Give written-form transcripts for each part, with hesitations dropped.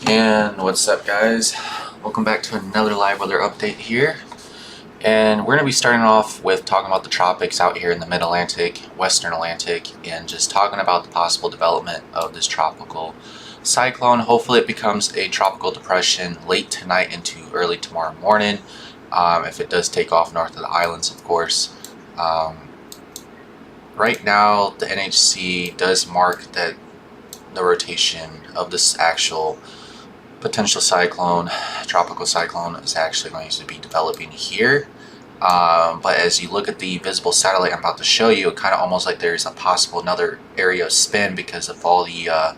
And what's up, guys? Welcome back to another live weather update here. And we're going to be starting off with talking about the tropics out here in the mid-Atlantic, western Atlantic, and just talking about the possible development of this tropical cyclone. Hopefully it becomes a tropical depression late tonight into early tomorrow morning, if it does take off north of the islands, of course. Right now, the NHC does mark that the rotation of this actual potential cyclone, tropical cyclone, is actually going to be developing here. But as you look at the visible satellite I'm about to show you, it kind of almost like there's a possible another area of spin because of all the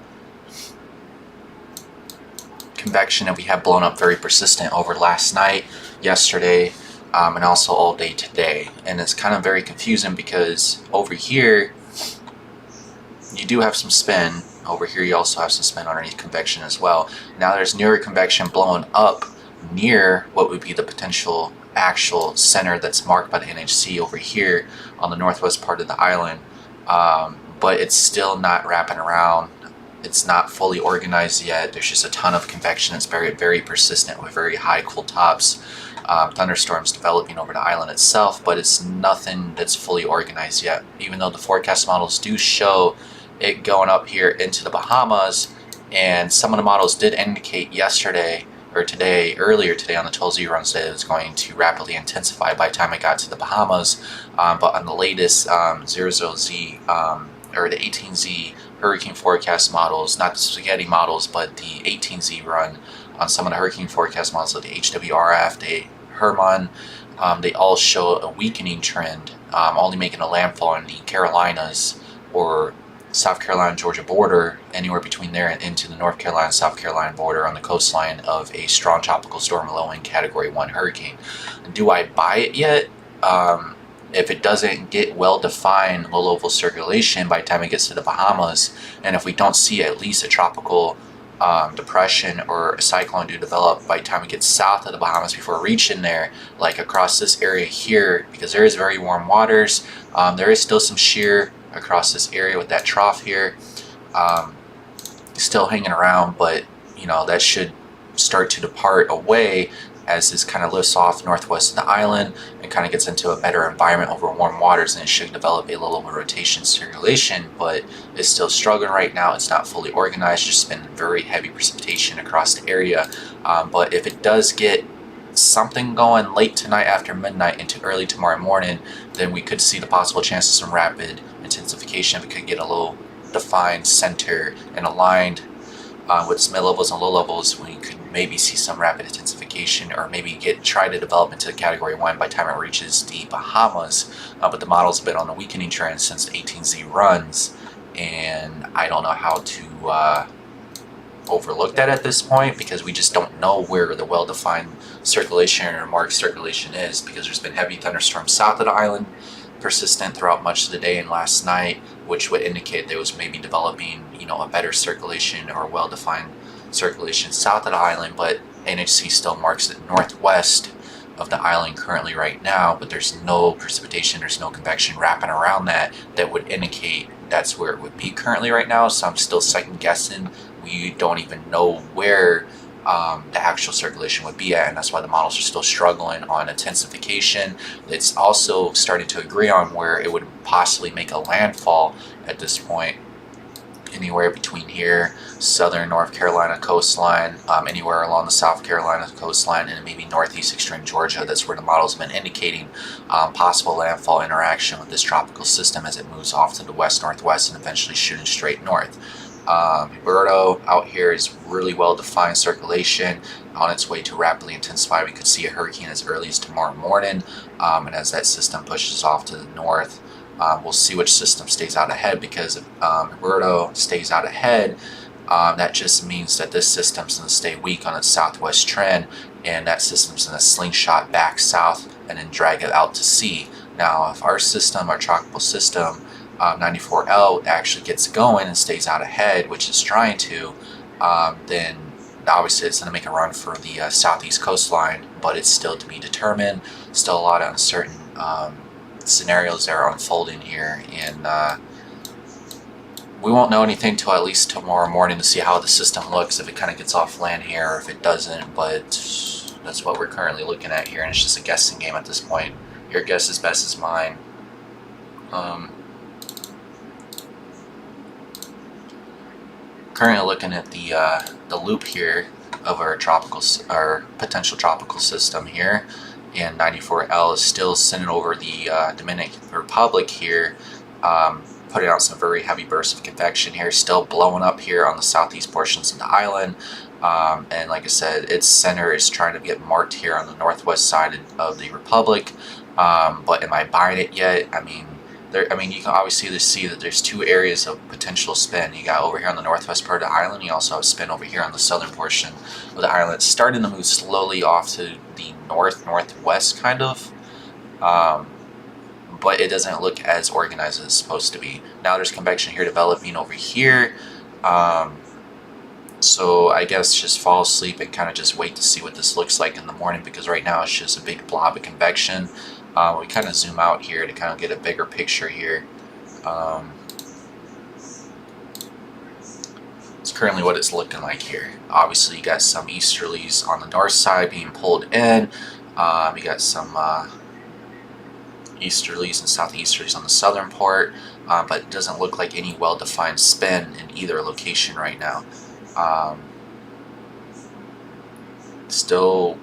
convection that we have blown up very persistent over last night, yesterday, and also all day today. And it's kind of very confusing because over here you do have some spin. Over here you also have some spin underneath convection as well. Now there's nearer convection blowing up near what would be the potential actual center that's marked by the NHC over here on the northwest part of the island. But it's still not wrapping around. It's not fully organized yet. There's just a ton of convection. It's very, very persistent with very high cool tops. Thunderstorms developing over the island itself, but it's nothing that's fully organized yet. Even though the forecast models do show it going up here into the Bahamas, and some of the models did indicate yesterday or today, earlier today on the 12Z runs, that it was going to rapidly intensify by the time it got to the Bahamas. But on the latest 00Z or the 18Z hurricane forecast models, not the spaghetti models, but the 18Z run on some of the hurricane forecast models, like the HWRF, the Herman, they all show a weakening trend, only making a landfall in the Carolinas or South Carolina Georgia border, anywhere between there and into the North Carolina South Carolina border on the coastline of a strong tropical storm low in Category 1 hurricane. Do I buy it yet? If it doesn't get well-defined low-level circulation by the time it gets to the Bahamas, and if we don't see at least a tropical depression or a cyclone to develop by the time it gets south of the Bahamas before reaching there, like across this area here, because there is very warm waters, there is still some shear across this area with that trough here still hanging around, but you know that should start to depart away as this kind of lifts off northwest of the island and kind of gets into a better environment over warm waters, and it should develop a little bit of rotation circulation. But it's still struggling right now. It's not fully organized, just been very heavy precipitation across the area. But if it does get something going late tonight after midnight into early tomorrow morning, then we could see the possible chance of some rapid intensification. We could get a little defined center and aligned with its mid levels and low levels. We could maybe see some rapid intensification, or maybe try to develop into Category 1 by the time it reaches the Bahamas. But the model's been on a weakening trend since the 18Z runs, and I don't know how to overlook that at this point, because we just don't know where the well-defined circulation or marked circulation is, because there's been heavy thunderstorms south of the island persistent throughout much of the day and last night, which would indicate there was maybe developing, you know, a better circulation or well-defined circulation south of the island. But NHC still marks it northwest of the island currently right now, but there's no precipitation, there's no convection wrapping around that would indicate that's where it would be currently right now. So I'm still second guessing. We don't even know where the actual circulation would be at, and that's why the models are still struggling on intensification. It's also starting to agree on where it would possibly make a landfall at this point, anywhere between here, southern North Carolina coastline, anywhere along the South Carolina coastline, and maybe northeast extreme Georgia. That's where the model's been indicating possible landfall interaction with this tropical system as it moves off to the west-northwest and eventually shooting straight north. Roberto out here is really well defined circulation on its way to rapidly intensify. We could see a hurricane as early as tomorrow morning, and as that system pushes off to the north, we'll see which system stays out ahead, because if Roberto stays out ahead, that just means that this system's going to stay weak on its southwest trend, and that system's going to slingshot back south and then drag it out to sea. Now if our system, our tropical system, 94L, actually gets going and stays out ahead, which it's trying to, then obviously it's going to make a run for the southeast coastline, but it's still to be determined. Still a lot of uncertain scenarios that are unfolding here, and we won't know anything till at least tomorrow morning to see how the system looks, if it kind of gets off land here or if it doesn't. But that's what we're currently looking at here, and it's just a guessing game at this point. Your guess is best as mine. Currently looking at the loop here of our potential tropical system here, and 94L is still sending over the Dominican Republic here, putting out some very heavy bursts of convection here, still blowing up here on the southeast portions of the island. And like I said, its center is trying to get marked here on the northwest side of the Republic. But am I buying it yet? I mean, you can obviously see that there's two areas of potential spin. You got over here on the northwest part of the island. You also have spin over here on the southern portion of the island. It's starting to move slowly off to the northwest, kind of. But it doesn't look as organized as it's supposed to be. Now there's convection here developing over here. So I guess just fall asleep and kind of just wait to see what this looks like in the morning, because right now it's just a big blob of convection. We kind of zoom out here to kind of get a bigger picture here. It's currently what it's looking like here. Obviously you got some easterlies on the north side being pulled in. You got some easterlies and southeasterlies on the southern part, but it doesn't look like any well-defined spin in either location right now. Still,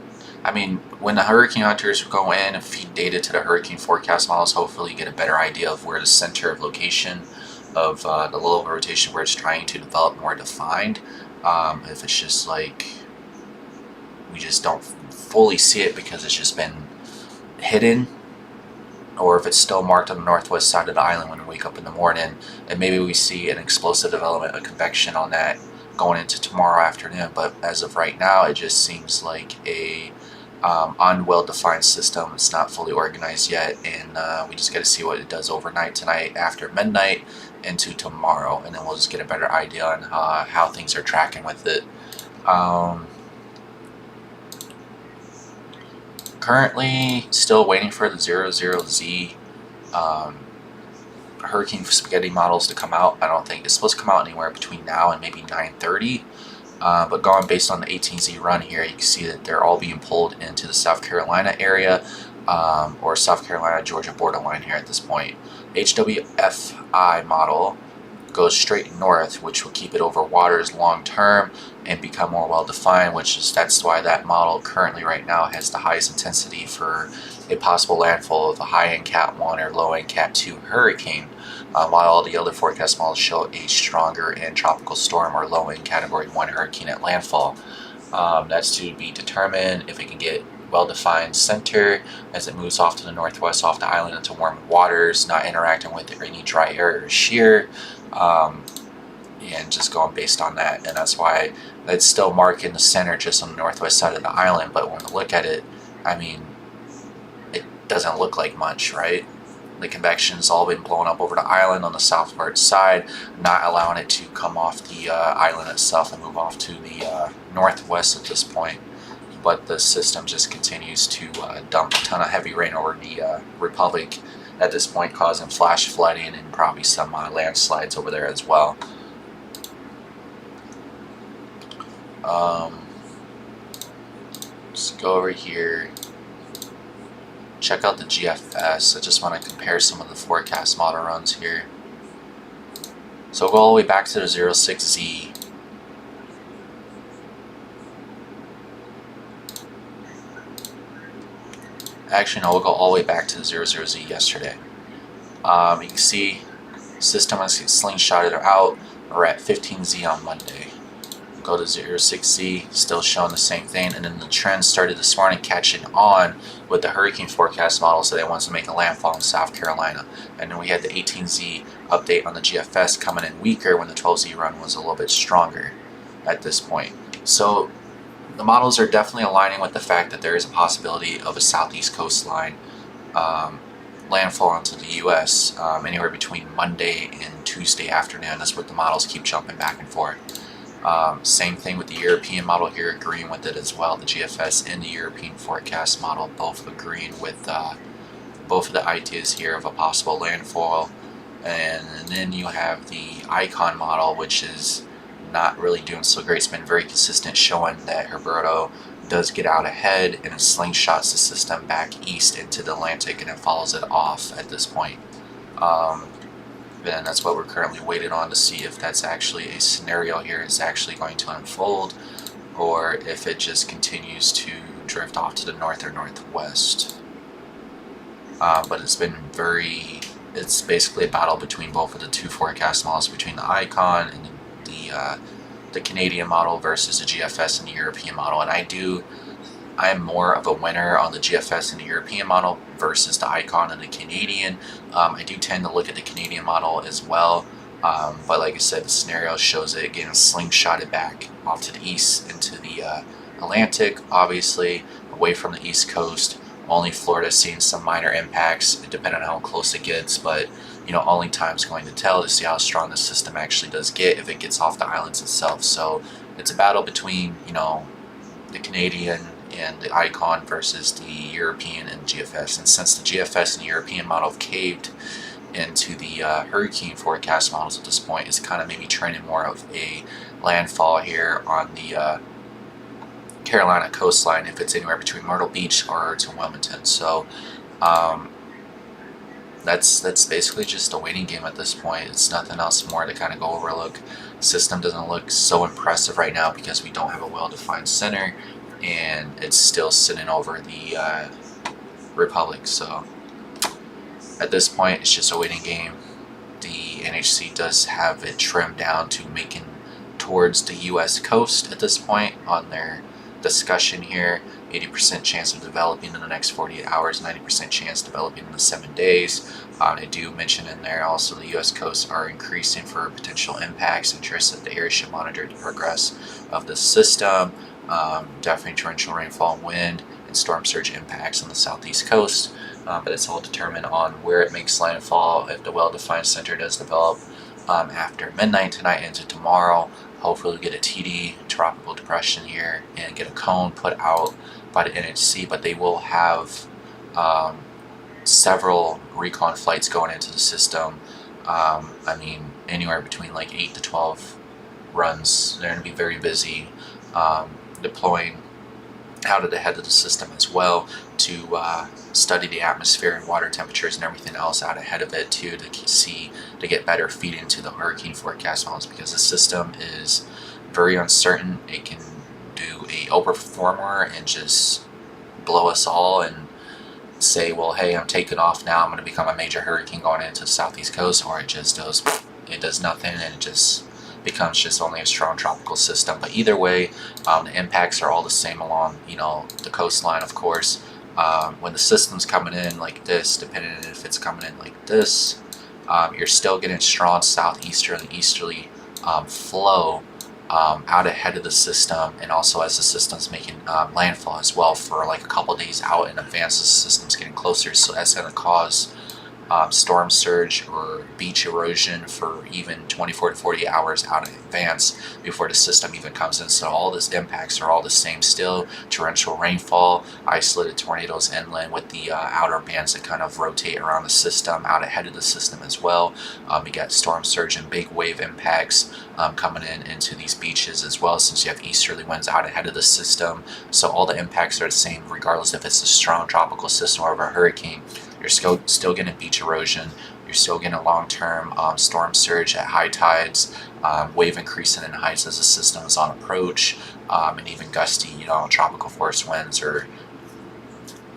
I mean, when the hurricane hunters go in and feed data to the hurricane forecast models, hopefully you get a better idea of where the center of location of the low rotation, where it's trying to develop more defined. If it's just like we just don't fully see it because it's just been hidden, or if it's still marked on the northwest side of the island when we wake up in the morning, and maybe we see an explosive development of convection on that going into tomorrow afternoon. But as of right now, it just seems like a unwell-defined system. It's not fully organized yet, and we just got to see what it does overnight tonight, after midnight, into tomorrow, and then we'll just get a better idea on how things are tracking with it. Currently still waiting for the 00Z hurricane spaghetti models to come out. I don't think it's supposed to come out anywhere between now and maybe 9:30. But going based on the 18Z run here, you can see that they're all being pulled into the South Carolina area, or South Carolina Georgia borderline here at this point. HWFI model goes straight north, which will keep it over waters long term and become more well defined, that's why that model currently right now has the highest intensity for a possible landfall of a high-end Cat 1 or low-end Cat 2 hurricane, while all the other forecast models show a stronger and tropical storm or low-end Category 1 hurricane at landfall. That's to be determined if it can get well-defined center as it moves off to the northwest off the island into warm waters, not interacting with any dry air or shear, and just going based on that. And that's why it's still marking the center just on the northwest side of the island. But when we look at it, I mean, it doesn't look like much, right? The convection's all been blown up over the island on the southward side, not allowing it to come off the island itself and move off to the northwest at this point. But the system just continues to dump a ton of heavy rain over the Republic at this point, causing flash flooding and probably some landslides over there as well. Let's go over here, check out the GFS. I just want to compare some of the forecast model runs here. So we'll go all the way back to the 06Z. Actually, no, we'll go all the way back to the 00Z yesterday. You can see system has slingshotted out. We're at 15Z on Monday. Go to 06Z, still showing the same thing, and then the trend started this morning catching on with the hurricane forecast model, so they want to make a landfall in South Carolina. And then we had the 18Z update on the GFS coming in weaker when the 12Z run was a little bit stronger at this point. So the models are definitely aligning with the fact that there is a possibility of a southeast coastline landfall into the U.S. Anywhere between Monday and Tuesday afternoon. That's what the models keep jumping back and forth. Same thing with the European model here, agreeing with it as well. The GFS and the European forecast model both agreeing with both of the ideas here of a possible landfall And then you have the Icon model, which is not really doing so great. It's been very consistent, showing that Herberto does get out ahead and it slingshots the system back east into the Atlantic, and it follows it off at this point. And that's what we're currently waiting on to see if that's actually a scenario here is actually going to unfold, or if it just continues to drift off to the north or northwest. But it's basically a battle between both of the two forecast models, between the Icon and the Canadian model versus the GFS and the European model. And I'm more of a winner on the GFS and the European model versus the Icon and the Canadian. I do tend to look at the Canadian model as well, but like I said, the scenario shows it getting slingshotted back off to the east into the Atlantic, obviously away from the east coast. Only Florida seeing some minor impacts, depending on how close it gets, but only time's going to tell to see how strong the system actually does get if it gets off the islands itself. So it's a battle between the Canadian and the Icon versus the European and GFS. And since the GFS and the European model have caved into the hurricane forecast models at this point, it's kind of maybe trending more of a landfall here on the Carolina coastline, if it's anywhere between Myrtle Beach or to Wilmington. So that's basically just a waiting game at this point. It's nothing else more to kind of go overlook. System doesn't look so impressive right now because we don't have a well-defined center, and it's still sitting over the Republic. So at this point, it's just a waiting game. The NHC does have it trimmed down to making towards the U.S. coast at this point on their discussion here. 80% chance of developing in the next 48 hours, 90% chance developing in the 7 days. They do mention in there also the U.S. coasts are increasing for potential impacts. Interest that the area should monitor the progress of the system. Definitely torrential rainfall, wind, and storm surge impacts on the southeast coast. But it's all determined on where it makes landfall. If the well-defined center does develop after midnight tonight into tomorrow, hopefully we'll get a TD, tropical depression here, and get a cone put out by the NHC. But they will have several recon flights going into the system. I mean, anywhere between like 8 to 12 runs. They're going to be very busy deploying out of the head of the system as well to study the atmosphere and water temperatures and everything else out ahead of it too, to get better feed into the hurricane forecast models, because the system is very uncertain. It can do a overperformer and just blow us all and say, well, hey, I'm taking off now, I'm going to become a major hurricane going into the southeast coast, or it does nothing and it just becomes just only a strong tropical system. But either way, the impacts are all the same along the coastline, of course. When the system's coming in like this, depending on if it's coming in like this, you're still getting strong southeasterly and easterly flow out ahead of the system, and also as the system's making landfall as well for like a couple days out in advance as the system's getting closer. So that's going to cause storm surge or beach erosion for even 24 to 48 hours out in advance before the system even comes in. So all these impacts are all the same still. Torrential rainfall, isolated tornadoes inland with the outer bands that kind of rotate around the system out ahead of the system as well. You got storm surge and big wave impacts coming into these beaches as well, since you have easterly winds out ahead of the system. So all the impacts are the same regardless if it's a strong tropical system or a hurricane. You're still getting beach erosion. You're still getting a long-term storm surge at high tides, wave increasing in heights as the system is on approach, and even gusty, tropical force winds or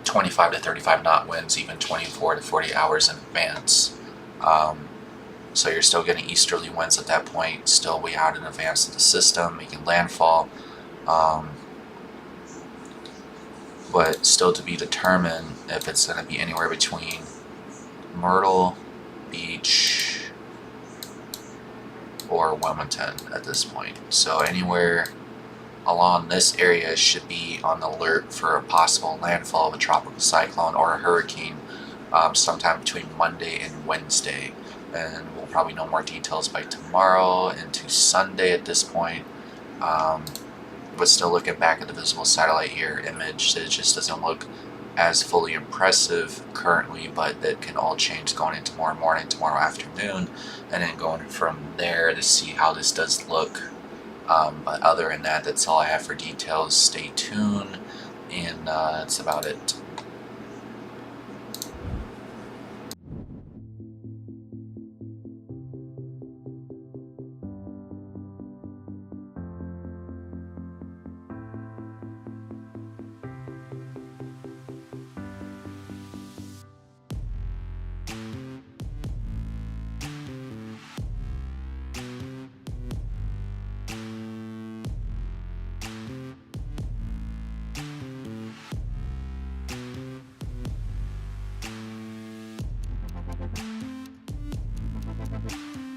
25 to 35 knot winds, even 24 to 40 hours in advance. So you're still getting easterly winds at that point, still way out in advance of the system, making landfall. But still to be determined if it's going to be anywhere between Myrtle Beach or Wilmington at this point. So anywhere along this area should be on alert for a possible landfall of a tropical cyclone or a hurricane sometime between Monday and Wednesday. And we'll probably know more details by tomorrow into Sunday at this point. But still looking back at the visible satellite here image, it just doesn't look as fully impressive currently, but that can all change going into tomorrow morning, tomorrow afternoon, and then going from there to see how this does look. But other than that, that's all I have for details. Stay tuned, and that's about it.